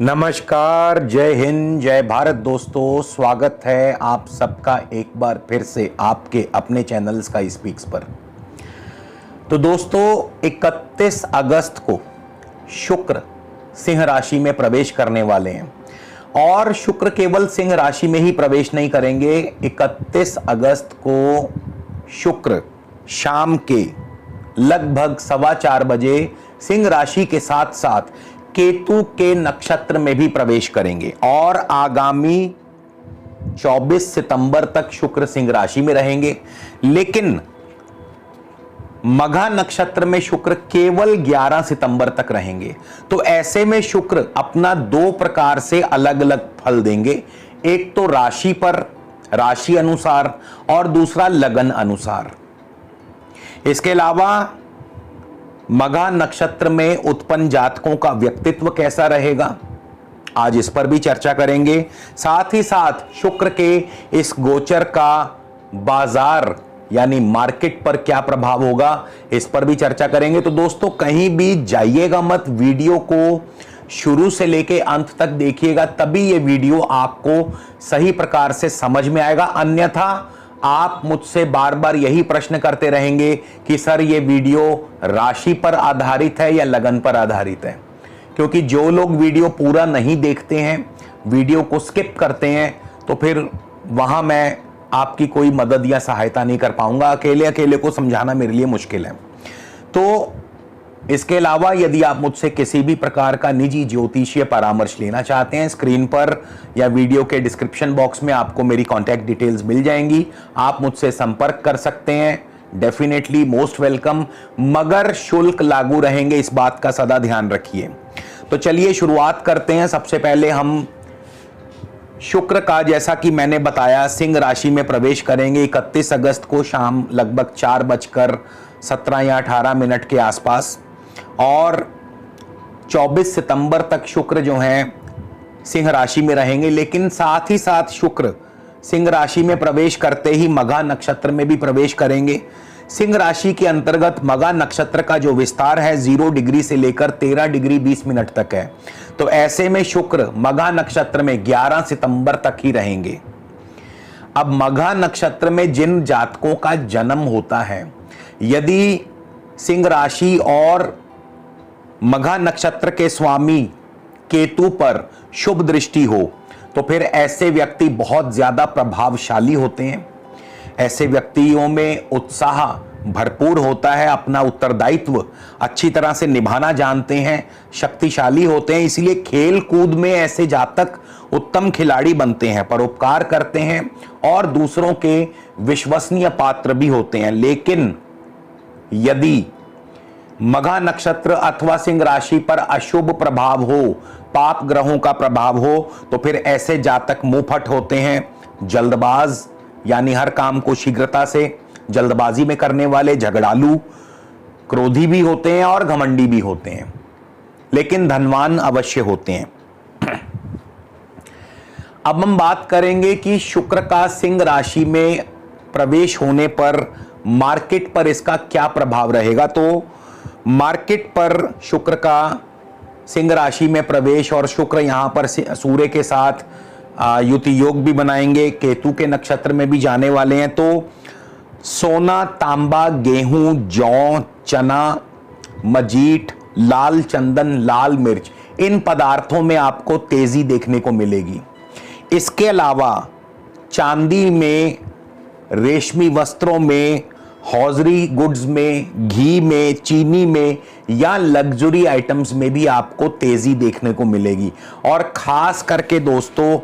नमस्कार, जय हिंद, जय भारत दोस्तों। स्वागत है आप सबका एक बार फिर से आपके अपने चैनल स्काई स्पीक्स पर। तो दोस्तों 31 अगस्त को शुक्र सिंह राशि में प्रवेश करने वाले हैं और शुक्र केवल सिंह राशि में ही प्रवेश नहीं करेंगे। 31 अगस्त को शुक्र शाम के लगभग 4:15 बजे सिंह राशि के साथ साथ केतु के नक्षत्र में भी प्रवेश करेंगे और आगामी 24 सितंबर तक शुक्र सिंह राशि में रहेंगे। लेकिन मघा नक्षत्र में शुक्र केवल 11 सितंबर तक रहेंगे। तो ऐसे में शुक्र अपना दो प्रकार से अलग अलग फल देंगे, एक तो राशि पर, राशि अनुसार, और दूसरा लगन अनुसार। इसके अलावा मघा नक्षत्र में उत्पन्न जातकों का व्यक्तित्व कैसा रहेगा, आज इस पर भी चर्चा करेंगे। साथ ही साथ शुक्र के इस गोचर का बाजार यानी मार्केट पर क्या प्रभाव होगा, इस पर भी चर्चा करेंगे। तो दोस्तों कहीं भी जाइएगा मत, वीडियो को शुरू से लेके अंत तक देखिएगा, तभी ये वीडियो आपको सही प्रकार से समझ में आएगा। अन्यथा आप मुझसे बार बार यही प्रश्न करते रहेंगे कि सर ये वीडियो राशि पर आधारित है या लगन पर आधारित है, क्योंकि जो लोग वीडियो पूरा नहीं देखते हैं, वीडियो को स्किप करते हैं, तो फिर वहां मैं आपकी कोई मदद या सहायता नहीं कर पाऊंगा। अकेले अकेले को समझाना मेरे लिए मुश्किल है। तो इसके अलावा यदि आप मुझसे किसी भी प्रकार का निजी ज्योतिषीय परामर्श लेना चाहते हैं, स्क्रीन पर या वीडियो के डिस्क्रिप्शन बॉक्स में आपको मेरी कॉन्टैक्ट डिटेल्स मिल जाएंगी। आप मुझसे संपर्क कर सकते हैं। डेफिनेटली मोस्ट वेलकम, मगर शुल्क लागू रहेंगे, इस बात का सदा ध्यान रखिए। तो चलिए शुरुआत करते हैं। सबसे पहले हम शुक्र का, जैसा कि मैंने बताया, सिंह राशि में प्रवेश करेंगे 31 अगस्त को शाम लगभग 4:17 या 18 के आसपास, और 24 सितंबर तक शुक्र जो हैं सिंह राशि में रहेंगे। लेकिन साथ ही साथ शुक्र सिंह राशि में प्रवेश करते ही मघा नक्षत्र में भी प्रवेश करेंगे। सिंह राशि के अंतर्गत मघा नक्षत्र का जो विस्तार है 0 डिग्री से लेकर 13 डिग्री 20 मिनट तक है। तो ऐसे में शुक्र मघा नक्षत्र में 11 सितंबर तक ही रहेंगे। अब मघा नक्षत्र में जिन जातकों का जन्म होता है, यदि सिंह राशि और मघा नक्षत्र के स्वामी केतु पर शुभ दृष्टि हो, तो फिर ऐसे व्यक्ति बहुत ज्यादा प्रभावशाली होते हैं। ऐसे व्यक्तियों में उत्साह भरपूर होता है, अपना उत्तरदायित्व अच्छी तरह से निभाना जानते हैं, शक्तिशाली होते हैं। इसीलिए खेल कूद में ऐसे जातक उत्तम खिलाड़ी बनते हैं, परोपकार करते हैं और दूसरों के विश्वसनीय पात्र भी होते हैं। लेकिन यदि मघा नक्षत्र अथवा सिंह राशि पर अशुभ प्रभाव हो, पाप ग्रहों का प्रभाव हो, तो फिर ऐसे जातक मुंहफट होते हैं, जल्दबाज, यानी हर काम को शीघ्रता से जल्दबाजी में करने वाले, झगड़ालू, क्रोधी भी होते हैं और घमंडी भी होते हैं, लेकिन धनवान अवश्य होते हैं। अब हम बात करेंगे कि शुक्र का सिंह राशि में प्रवेश होने पर मार्केट पर इसका क्या प्रभाव रहेगा। तो मार्केट पर शुक्र का सिंह राशि में प्रवेश, और शुक्र यहां पर सूर्य के साथ युति योग भी बनाएंगे, केतु के नक्षत्र में भी जाने वाले हैं। तो सोना, तांबा, गेहूं, जौ, चना, मजीठ, लाल चंदन, लाल मिर्च, इन पदार्थों में आपको तेजी देखने को मिलेगी। इसके अलावा चांदी में, रेशमी वस्त्रों में, हौजरी गुड्स में, घी में, चीनी में या लग्जरी आइटम्स में भी आपको तेजी देखने को मिलेगी। और खास करके दोस्तों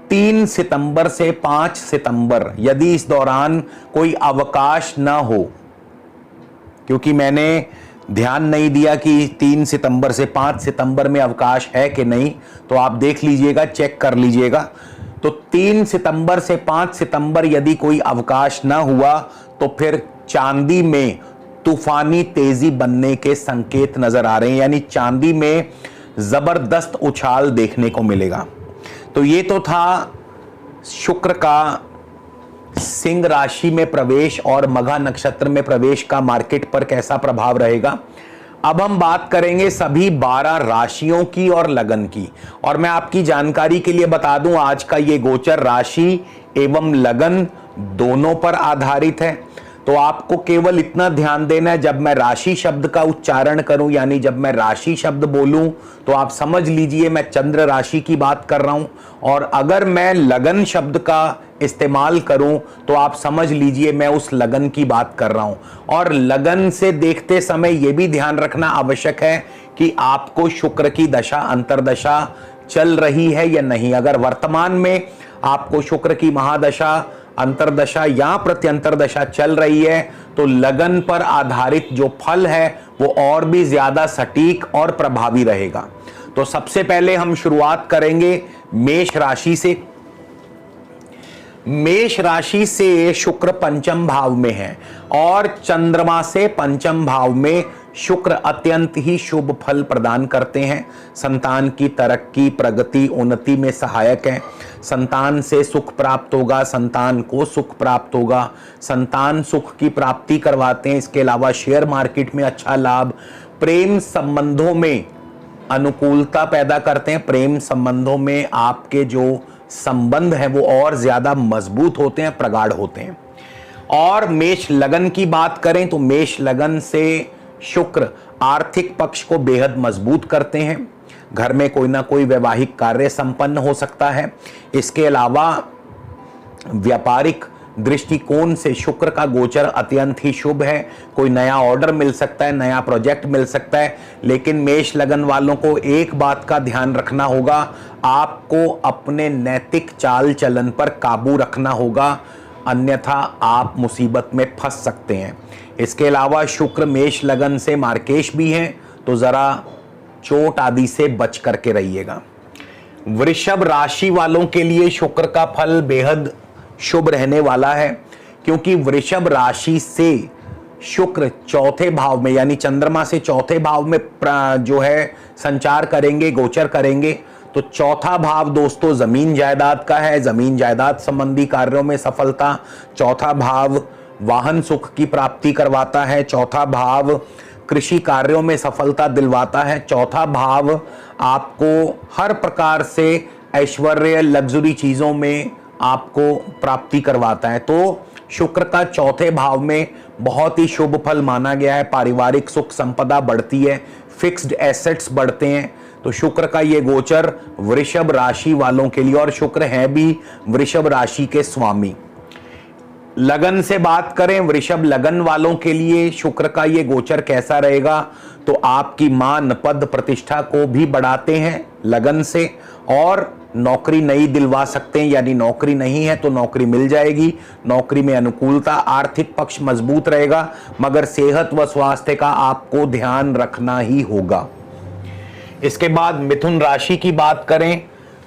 3 सितंबर से 5 सितंबर, यदि इस दौरान कोई अवकाश ना हो, क्योंकि मैंने ध्यान नहीं दिया कि 3 सितंबर से 5 सितंबर में अवकाश है कि नहीं, तो आप देख लीजिएगा, चेक कर लीजिएगा। तो 3 सितंबर से 5 सितंबर यदि कोई अवकाश ना हुआ, तो फिर चांदी में तूफानी तेजी बनने के संकेत नजर आ रहे हैं, यानी चांदी में जबरदस्त उछाल देखने को मिलेगा। तो ये तो था शुक्र का सिंह राशि में प्रवेश और मघा नक्षत्र में प्रवेश का मार्केट पर कैसा प्रभाव रहेगा। अब हम बात करेंगे सभी 12 राशियों की और लगन की। और मैं आपकी जानकारी के लिए बता दूं, आज का ये गोचर राशि एवं लगन दोनों पर आधारित है। तो आपको केवल इतना ध्यान देना है, जब मैं राशि शब्द का उच्चारण करूं, यानी जब मैं राशि शब्द बोलूं, तो आप समझ लीजिए मैं चंद्र राशि की बात कर रहा हूं। और अगर मैं लगन शब्द का इस्तेमाल करूं, तो आप समझ लीजिए मैं उस लगन की बात कर रहा हूं। और लगन से देखते समय यह भी ध्यान रखना आवश्यक है कि आपको शुक्र की दशा अंतर्दशा चल रही है या नहीं। अगर वर्तमान में आपको शुक्र की महादशा, अंतरदशा या प्रत्यंतर दशा चल रही है, तो लगन पर आधारित जो फल है वो और भी ज्यादा सटीक और प्रभावी रहेगा। तो सबसे पहले हम शुरुआत करेंगे मेष राशि से। मेष राशि से शुक्र पंचम भाव में है और चंद्रमा से पंचम भाव में शुक्र अत्यंत ही शुभ फल प्रदान करते हैं। संतान की तरक्की, प्रगति, उन्नति में सहायक है। संतान से सुख प्राप्त होगा, संतान को सुख प्राप्त होगा, संतान सुख की प्राप्ति करवाते हैं। इसके अलावा शेयर मार्केट में अच्छा लाभ, प्रेम संबंधों में अनुकूलता पैदा करते हैं। प्रेम संबंधों में आपके जो संबंध है वो और ज्यादा मजबूत होते हैं, प्रगाढ़ होते हैं। और मेष लगन की बात करें तो मेष लगन से शुक्र आर्थिक पक्ष को बेहद मजबूत करते हैं। घर में कोई ना कोई वैवाहिक कार्य संपन्न हो सकता है। इसके अलावा व्यापारिक दृष्टिकोण से शुक्र का गोचर अत्यंत ही शुभ है। कोई नया ऑर्डर मिल सकता है, नया प्रोजेक्ट मिल सकता है। लेकिन मेष लगन वालों को एक बात का ध्यान रखना होगा, आपको अपने नैतिक चाल चलन पर काबू रखना होगा, अन्यथा आप मुसीबत में फंस सकते हैं। इसके अलावा शुक्र मेष लगन से मार्केश भी हैं, तो जरा चोट आदि से बच करके रहिएगा। वृषभ राशि वालों के लिए शुक्र का फल बेहद शुभ रहने वाला है, क्योंकि वृषभ राशि से शुक्र चौथे भाव में यानी चंद्रमा से चौथे भाव में जो है संचार करेंगे, गोचर करेंगे। तो चौथा भाव दोस्तों जमीन जायदाद का है, जमीन जायदाद संबंधी कार्यों में सफलता। चौथा भाव वाहन सुख की प्राप्ति करवाता है। चौथा भाव कृषि कार्यों में सफलता दिलवाता है। चौथा भाव आपको हर प्रकार से ऐश्वर्य, लग्जरी चीजों में आपको प्राप्ति करवाता है। तो शुक्र का चौथे भाव में बहुत ही शुभ फल माना गया है। पारिवारिक सुख संपदा बढ़ती है, फिक्स्ड एसेट्स बढ़ते हैं। तो शुक्र का ये गोचर वृषभ राशि वालों के लिए, और शुक्र है भी वृषभ राशि के स्वामी। लगन से बात करें, वृषभ लगन वालों के लिए शुक्र का ये गोचर कैसा रहेगा, तो आपकी मान पद प्रतिष्ठा को भी बढ़ाते हैं लगन से, और नौकरी नई दिलवा सकते हैं। यानी नौकरी नहीं है तो नौकरी मिल जाएगी, नौकरी में अनुकूलता, आर्थिक पक्ष मजबूत रहेगा, मगर सेहत व स्वास्थ्य का आपको ध्यान रखना ही होगा। इसके बाद मिथुन राशि की बात करें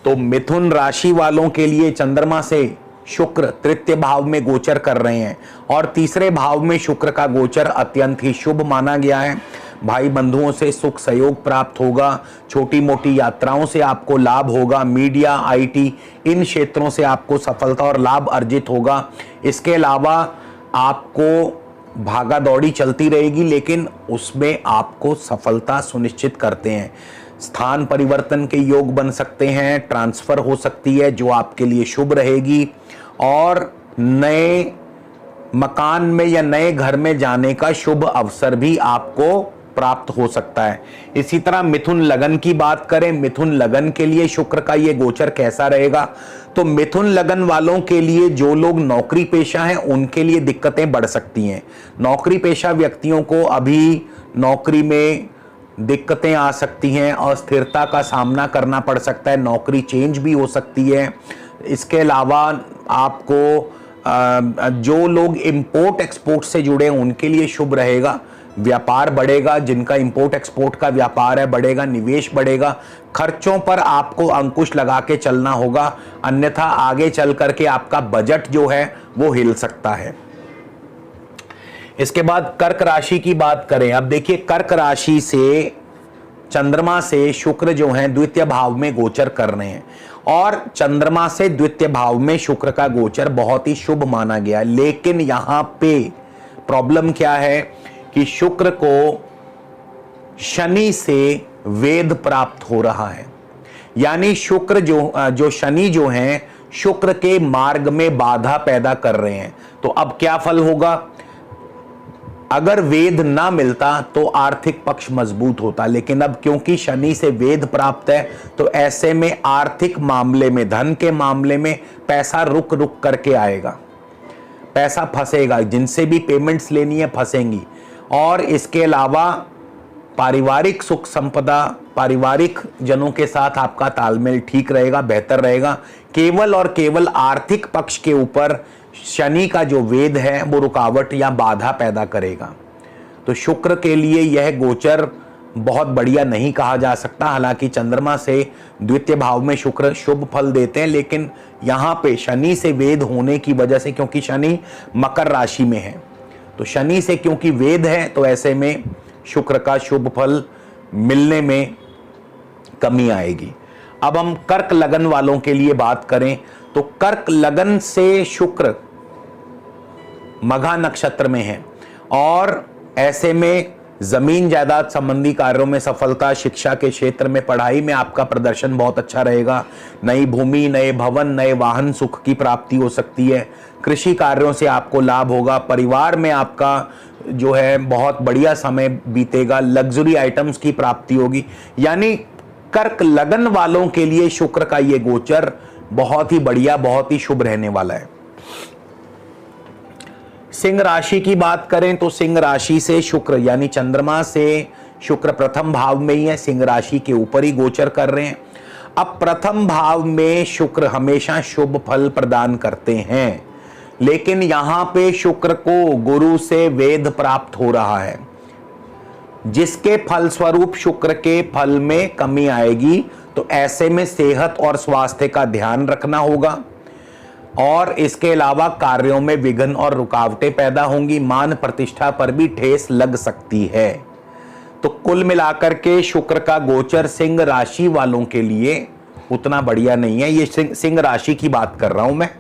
तो मिथुन राशि वालों के लिए चंद्रमा से शुक्र तृतीय भाव में गोचर कर रहे हैं, और तीसरे भाव में शुक्र का गोचर अत्यंत ही शुभ माना गया है। भाई बंधुओं से सुख सहयोग प्राप्त होगा, छोटी मोटी यात्राओं से आपको लाभ होगा, मीडिया, आईटी इन क्षेत्रों से आपको सफलता और लाभ अर्जित होगा। इसके अलावा आपको भागा दौड़ी चलती रहेगी, लेकिन उसमें आपको सफलता सुनिश्चित करते हैं। स्थान परिवर्तन के योग बन सकते हैं, ट्रांसफर हो सकती है जो आपके लिए शुभ रहेगी, और नए मकान में या नए घर में जाने का शुभ अवसर भी आपको प्राप्त हो सकता है। इसी तरह मिथुन लगन की बात करें, मिथुन लगन के लिए शुक्र का ये गोचर कैसा रहेगा, तो मिथुन लगन वालों के लिए जो लोग नौकरी पेशा हैं उनके लिए दिक्कतें बढ़ सकती हैं। नौकरी पेशा व्यक्तियों को अभी नौकरी में दिक्कतें आ सकती हैं, अस्थिरता का सामना करना पड़ सकता है, नौकरी चेंज भी हो सकती है। इसके अलावा आपको जो लोग इंपोर्ट एक्सपोर्ट से जुड़े हैं उनके लिए शुभ रहेगा, व्यापार बढ़ेगा, जिनका इंपोर्ट एक्सपोर्ट का व्यापार है बढ़ेगा, निवेश बढ़ेगा। खर्चों पर आपको अंकुश लगा के चलना होगा, अन्यथा आगे चल करके आपका बजट जो है वो हिल सकता है। इसके बाद कर्क राशि की बात करें। अब देखिए, कर्क राशि से चंद्रमा से शुक्र जो हैं द्वितीय भाव में गोचर कर रहे हैं, और चंद्रमा से द्वितीय भाव में शुक्र का गोचर बहुत ही शुभ माना गया। लेकिन यहां पे प्रॉब्लम क्या है कि शुक्र को शनि से वेद प्राप्त हो रहा है। यानी शुक्र जो शनि जो हैं शुक्र के मार्ग में बाधा पैदा कर रहे हैं। तो अब क्या फल होगा? अगर वेद ना मिलता तो आर्थिक पक्ष मजबूत होता, लेकिन अब क्योंकि शनि से वेद प्राप्त है तो ऐसे में आर्थिक मामले में, धन के मामले में पैसा रुक रुक करके आएगा, पैसा फंसेगा, जिनसे भी पेमेंट्स लेनी है फंसेंगी। और इसके अलावा पारिवारिक सुख संपदा, पारिवारिक जनों के साथ आपका तालमेल ठीक रहेगा, बेहतर रहेगा। केवल और केवल आर्थिक पक्ष के ऊपर शनि का जो वेद है वो रुकावट या बाधा पैदा करेगा। तो शुक्र के लिए यह गोचर बहुत बढ़िया नहीं कहा जा सकता। हालांकि चंद्रमा से द्वितीय भाव में शुक्र शुभ फल देते हैं, लेकिन यहाँ पे शनि से वेद होने की वजह से, क्योंकि शनि मकर राशि में है, तो शनि से क्योंकि वेद है तो ऐसे में शुक्र का शुभ फल मिलने में कमी आएगी। अब हम कर्क लगन वालों के लिए बात करें तो कर्क लगन से शुक्र मघा नक्षत्र में है और ऐसे में जमीन जायदाद संबंधी कार्यों में सफलता, शिक्षा के क्षेत्र में, पढ़ाई में आपका प्रदर्शन बहुत अच्छा रहेगा। नई भूमि, नए भवन, नए वाहन, सुख की प्राप्ति हो सकती है। कृषि कार्यों से आपको लाभ होगा। परिवार में आपका जो है बहुत बढ़िया समय बीतेगा। लग्जरी आइटम्स की प्राप्ति होगी। यानी कर्क लगन वालों के लिए शुक्र का ये गोचर बहुत ही बढ़िया, बहुत ही शुभ रहने वाला है। सिंह राशि की बात करें तो सिंह राशि से शुक्र यानी चंद्रमा से शुक्र प्रथम भाव में ही है, सिंह राशि के ऊपर ही गोचर कर रहे हैं। अब प्रथम भाव में शुक्र हमेशा शुभ फल प्रदान करते हैं, लेकिन यहां पे शुक्र को गुरु से वेद प्राप्त हो रहा है, जिसके फलस्वरूप शुक्र के फल में कमी आएगी। तो ऐसे में सेहत और स्वास्थ्य का ध्यान रखना होगा और इसके अलावा कार्यों में विघ्न और रुकावटें पैदा होंगी। मान प्रतिष्ठा पर भी ठेस लग सकती है। तो कुल मिलाकर के शुक्र का गोचर सिंह राशि वालों के लिए उतना बढ़िया नहीं है। ये सिंह राशि की बात कर रहा हूं मैं,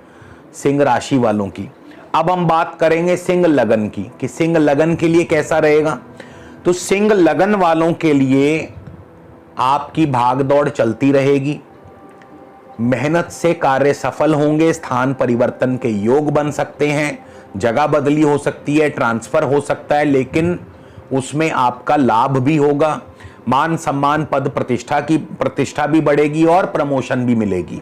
सिंह राशि वालों की। अब हम बात करेंगे सिंह लगन की कि सिंह लगन के लिए कैसा रहेगा। तो सिंह लगन वालों के लिए आपकी भागदौड़ चलती रहेगी, मेहनत से कार्य सफल होंगे, स्थान परिवर्तन के योग बन सकते हैं, जगह बदली हो सकती है, ट्रांसफर हो सकता है, लेकिन उसमें आपका लाभ भी होगा। मान सम्मान, पद प्रतिष्ठा भी बढ़ेगी और प्रमोशन भी मिलेगी।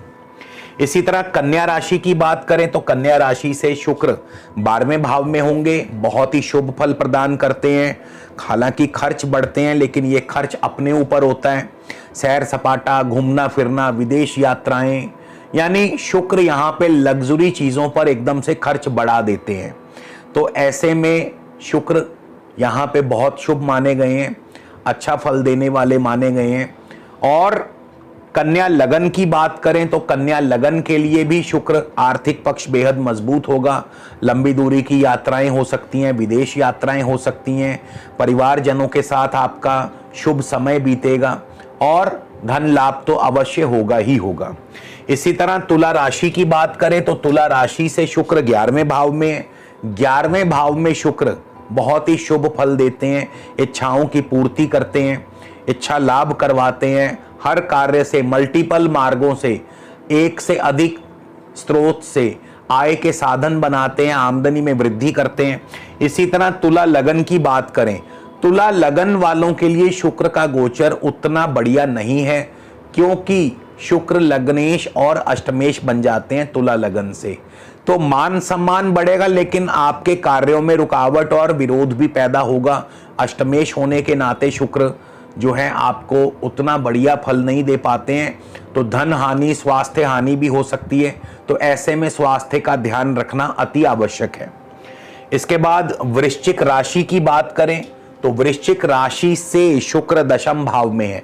इसी तरह कन्या राशि की बात करें तो कन्या राशि से शुक्र 12वें भाव में होंगे, बहुत ही शुभ फल प्रदान करते हैं। हालांकि खर्च बढ़ते हैं, लेकिन ये खर्च अपने ऊपर होता है। सैर सपाटा, घूमना फिरना, विदेश यात्राएं, यानी शुक्र यहाँ पे लग्जरी चीज़ों पर एकदम से खर्च बढ़ा देते हैं। तो ऐसे में शुक्र यहाँ पे बहुत शुभ माने गए हैं, अच्छा फल देने वाले माने गए हैं। और कन्या लगन की बात करें तो कन्या लगन के लिए भी शुक्र आर्थिक पक्ष बेहद मजबूत होगा। लंबी दूरी की यात्राएं हो सकती हैं, विदेश यात्राएं हो सकती हैं, परिवारजनों के साथ आपका शुभ समय बीतेगा और धन लाभ तो अवश्य होगा ही होगा। इसी तरह तुला राशि की बात करें तो तुला राशि से शुक्र 11वें भाव में, 11वें भाव में शुक्र बहुत ही शुभ फल देते हैं, इच्छाओं की पूर्ति करते हैं, इच्छा लाभ करवाते हैं। हर कार्य से, मल्टीपल मार्गों से, एक से अधिक स्रोत से आय के साधन बनाते हैं, आमदनी में वृद्धि करते हैं। इसी तरह तुला लगन की बात करें, तुला लगन वालों के लिए शुक्र का गोचर उतना बढ़िया नहीं है, क्योंकि शुक्र लग्नेश और अष्टमेश बन जाते हैं तुला लगन से। तो मान सम्मान बढ़ेगा, लेकिन आपके कार्यों में रुकावट और विरोध भी पैदा होगा। अष्टमेश होने के नाते शुक्र जो है आपको उतना बढ़िया फल नहीं दे पाते हैं, तो धन हानि, स्वास्थ्य हानि भी हो सकती है। तो ऐसे में स्वास्थ्य का ध्यान रखना अति आवश्यक है। इसके बाद वृश्चिक राशि की बात करें तो वृश्चिक राशि से शुक्र दशम भाव में है।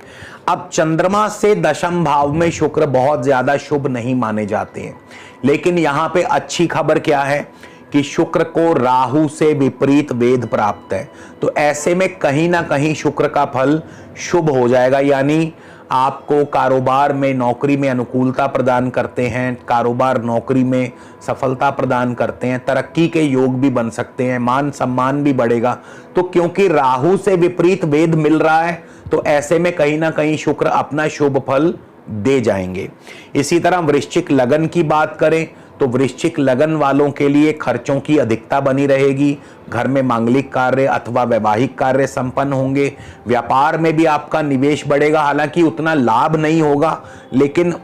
अब चंद्रमा से दशम भाव में शुक्र बहुत ज्यादा शुभ नहीं माने जाते हैं, लेकिन यहाँ पे अच्छी खबर क्या है कि शुक्र को राहु से विपरीत वेद प्राप्त है। तो ऐसे में कहीं ना कहीं शुक्र का फल शुभ हो जाएगा, यानी आपको कारोबार में, नौकरी में अनुकूलता प्रदान करते हैं, कारोबार नौकरी में सफलता प्रदान करते हैं, तरक्की के योग भी बन सकते हैं, मान सम्मान भी बढ़ेगा। तो क्योंकि राहु से विपरीत वेद मिल रहा है तो ऐसे में कहीं ना कहीं शुक्र अपना शुभ फल दे जाएंगे। इसी तरह वृश्चिक लगन की बात करें तो वृश्चिक लगन वालों के लिए खर्चों की अधिकता बनी रहेगी। घर में मांगलिक कार्य अथवा वैवाहिक कार्य संपन्न होंगे। व्यापार में भी आपका निवेश बढ़ेगा, हालांकि उतना लाभ नहीं होगा, लेकिन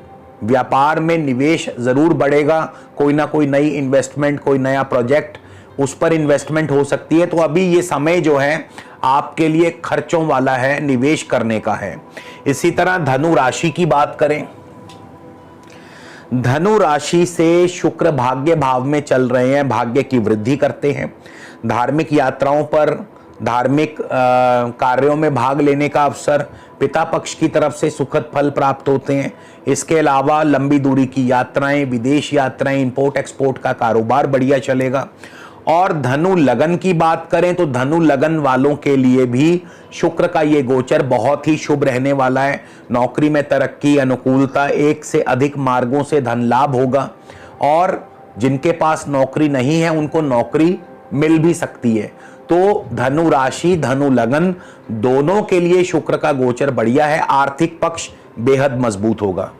व्यापार में निवेश जरूर बढ़ेगा। कोई ना कोई नई इन्वेस्टमेंट, कोई नया प्रोजेक्ट, उस पर इन्वेस्टमेंट हो सकती है। तो अभी ये समय जो है आपके लिए खर्चों वाला है, निवेश करने का है। इसी तरह धनु राशि की बात करें, धनु राशि से शुक्र भाग्य भाव में चल रहे हैं, भाग्य की वृद्धि करते हैं। धार्मिक यात्राओं पर, धार्मिक कार्यों में भाग लेने का अवसर, पिता पक्ष की तरफ से सुखद फल प्राप्त होते हैं। इसके अलावा लंबी दूरी की यात्राएं, विदेश यात्राएं, इंपोर्ट एक्सपोर्ट का कारोबार बढ़िया चलेगा। और धनु लगन की बात करें तो धनु लगन वालों के लिए भी शुक्र का ये गोचर बहुत ही शुभ रहने वाला है। नौकरी में तरक्की, अनुकूलता, एक से अधिक मार्गों से धन लाभ होगा और जिनके पास नौकरी नहीं है उनको नौकरी मिल भी सकती है। तो धनु राशि, धनु लगन दोनों के लिए शुक्र का गोचर बढ़िया है। आर्थिक पक्ष बेहद मजबूत होगा।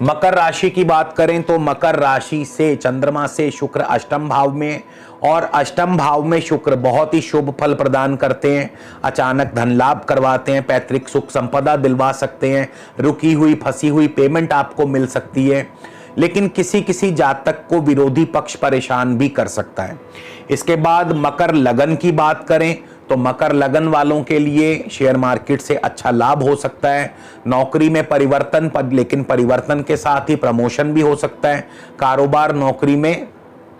मकर राशि की बात करें तो मकर राशि से चंद्रमा से शुक्र अष्टम भाव में, और अष्टम भाव में शुक्र बहुत ही शुभ फल प्रदान करते हैं। अचानक धन लाभ करवाते हैं, पैतृक सुख संपदा दिलवा सकते हैं, रुकी हुई फंसी हुई पेमेंट आपको मिल सकती है। लेकिन किसी किसी जातक को विरोधी पक्ष परेशान भी कर सकता है। इसके बाद मकर लगन की बात करें तो मकर लगन वालों के लिए शेयर मार्केट से अच्छा लाभ हो सकता है। नौकरी में परिवर्तन, लेकिन परिवर्तन के साथ ही प्रमोशन भी हो सकता है। कारोबार, नौकरी में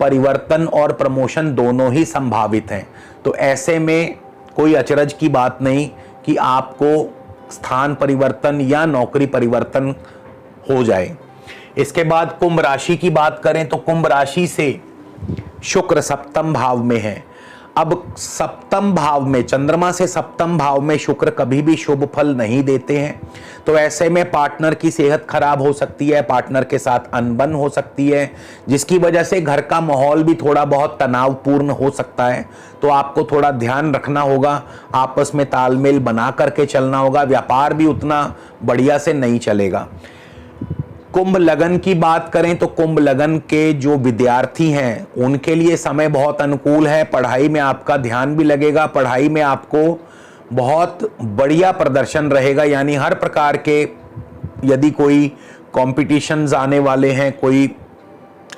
परिवर्तन और प्रमोशन दोनों ही संभावित हैं। तो ऐसे में कोई अचरज की बात नहीं कि आपको स्थान परिवर्तन या नौकरी परिवर्तन हो जाए। इसके बाद कुंभ राशि की बात करें तो कुंभ राशि से शुक्र सप्तम भाव में है। अब सप्तम भाव में, चंद्रमा से सप्तम भाव में शुक्र कभी भी शुभ फल नहीं देते हैं। तो ऐसे में पार्टनर की सेहत खराब हो सकती है, पार्टनर के साथ अनबन हो सकती है, जिसकी वजह से घर का माहौल भी थोड़ा बहुत तनावपूर्ण हो सकता है। तो आपको थोड़ा ध्यान रखना होगा, आपस में तालमेल बना करके चलना होगा। व्यापार भी उतना बढ़िया से नहीं चलेगा। कुंभ लगन की बात करें तो कुंभ लगन के जो विद्यार्थी हैं उनके लिए समय बहुत अनुकूल है। पढ़ाई में आपका ध्यान भी लगेगा, पढ़ाई में आपको बहुत बढ़िया प्रदर्शन रहेगा। यानी हर प्रकार के, यदि कोई कॉम्पिटिशन्स आने वाले हैं, कोई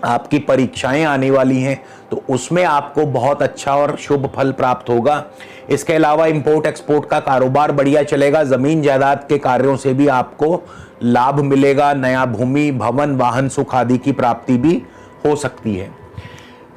आपकी परीक्षाएं आने वाली हैं, तो उसमें आपको बहुत अच्छा और शुभ फल प्राप्त होगा। इसके अलावा इंपोर्ट एक्सपोर्ट का कारोबार बढ़िया चलेगा। ज़मीन जायदाद के कार्यों से भी आपको लाभ मिलेगा। नया भूमि, भवन, वाहन सुख आदि की प्राप्ति भी हो सकती है।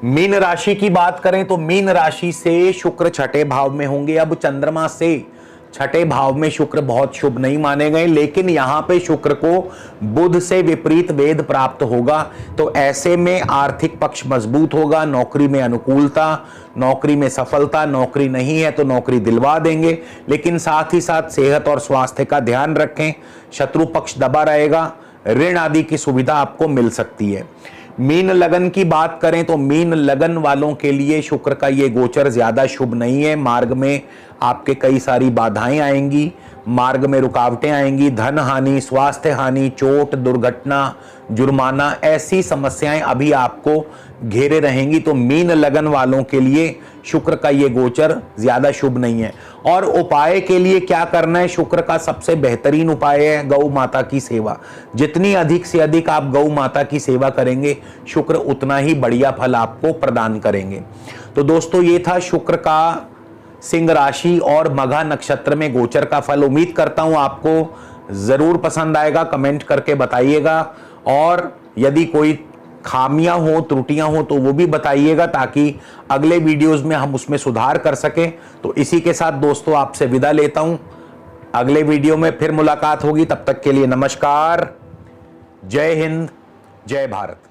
मीन राशि की बात करें तो मीन राशि से शुक्र छठे भाव में होंगे। अब चंद्रमा से छठे भाव में शुक्र बहुत शुभ नहीं माने गए, लेकिन यहां पे शुक्र को बुध से विपरीत वेद प्राप्त होगा। तो ऐसे में आर्थिक पक्ष मजबूत होगा, नौकरी में अनुकूलता, नौकरी में सफलता। नौकरी नहीं है तो नौकरी दिलवा देंगे, लेकिन साथ ही साथ सेहत और स्वास्थ्य का ध्यान रखें। शत्रु पक्ष दबा रहेगा, ऋण आदि की सुविधा आपको मिल सकती है। मीन लगन की बात करें तो मीन लगन वालों के लिए शुक्र का ये गोचर ज्यादा शुभ नहीं है। मार्ग में आपके कई सारी बाधाएं आएंगी, मार्ग में रुकावटें आएंगी, धन हानि, स्वास्थ्य हानि, चोट, दुर्घटना, जुर्माना, ऐसी समस्याएं अभी आपको घेरे रहेंगी। तो मीन लगन वालों के लिए शुक्र का ये गोचर ज्यादा शुभ नहीं है। और उपाय के लिए क्या करना है? शुक्र का सबसे बेहतरीन उपाय है गौ माता की सेवा। जितनी अधिक से अधिक आप गौ माता की सेवा करेंगे, शुक्र उतना ही बढ़िया फल आपको प्रदान करेंगे। तो दोस्तों, ये था शुक्र का सिंह राशि और मघा नक्षत्र में गोचर का फल। उम्मीद करता हूं आपको जरूर पसंद आएगा। कमेंट करके बताइएगा, और यदि कोई खामियां हो, त्रुटियां हो तो वो भी बताइएगा, ताकि अगले वीडियोस में हम उसमें सुधार कर सकें। तो इसी के साथ दोस्तों आपसे विदा लेता हूं। अगले वीडियो में फिर मुलाकात होगी, तब तक के लिए नमस्कार। जय हिंद, जय भारत।